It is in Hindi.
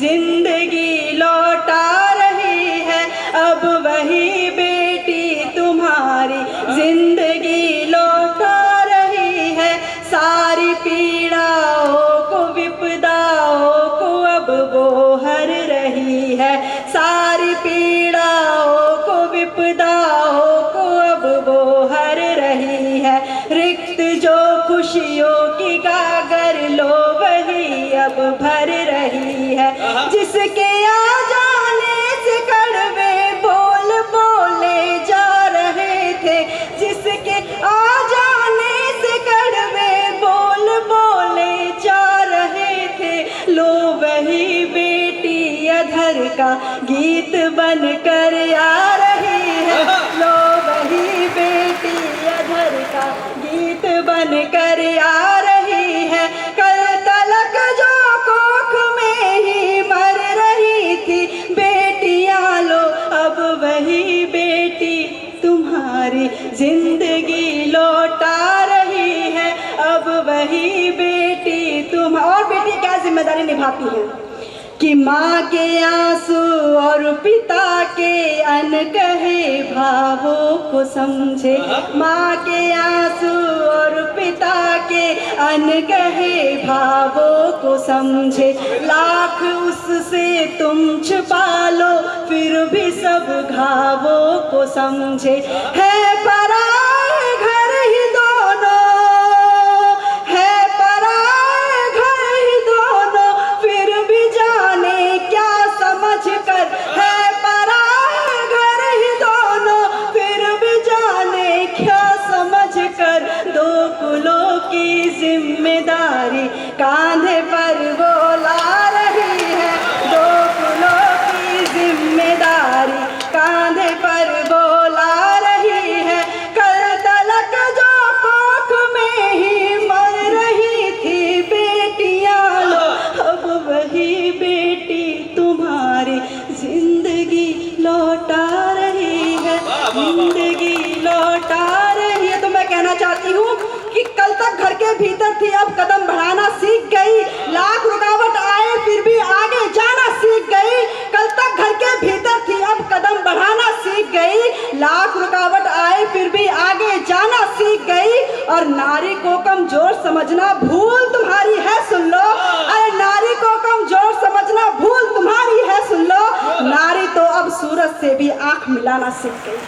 जिंदगी लौटा रही है अब वही बेटी तुम्हारी, जिंदगी लौटा रही है। सारी पीड़ाओं को विपदाओं को अब वो हर रही है, सारी पीड़ाओं को विपदाओं को अब वो हर रही है। रिक्त जो खुशियों की गागर लो वही अब भर रही है। जिसके आ जाने से कड़वे बोल बोले जा रहे थे, जिसके आ जाने से कड़वे बोल बोले जा रहे थे, लो वही बेटी अधर का गीत बनकर आ रही है। लो वही बेटी अधर का गीत बनकर आ रही है। कल तलक जो कोख में ही मर रही थी बेटियां, लो अब वही बेटी तुम्हारी, जिंदगी लौटा रही है अब वही बेटी तुम। और बेटी क्या जिम्मेदारी निभाती है कि माँ के आंसू और पिता के अनकहे भावों को समझे, माँ के आंसू और पिता के अनकहे भावों को समझे। लाख उससे तुम छुपा लो फिर भी सब घावों को समझे। है पराए घर ही दोनों, है पराए घर ही दोनों, फिर भी जाने क्या समझ कर। है पराए घर ही दोनों, फिर भी जाने क्या समझ कर। दो कुलों की जिम्मेदारी कांधे पर वो ला रही है, दो कुलों की जिम्मेदारी कांधे पर वो ला रही है। कल तलक जो कोख में ही मर रही थी बेटियां, लो अब वही बेटी तुम्हारी, जिंदगी लौटा रही है, जिंदगी लौटा रही है। तो मैं कहना चाहती हूँ कि कल तक घर के भीतर थी अब कदम बढ़ाना सीख गई, लाख रुकावट आए फिर भी आगे जाना सीख गई। कल तक घर के भीतर थी अब कदम बढ़ाना सीख गई, लाख रुकावट आए फिर भी आगे जाना सीख गई। और नारी को कमजोर समझना भूल तुम्हारी है सुन लो, अरे नारी को कमजोर समझना भूल तुम्हारी है सुन लो। नारी तो अब सूरज से भी आंख मिलाना सीख गई।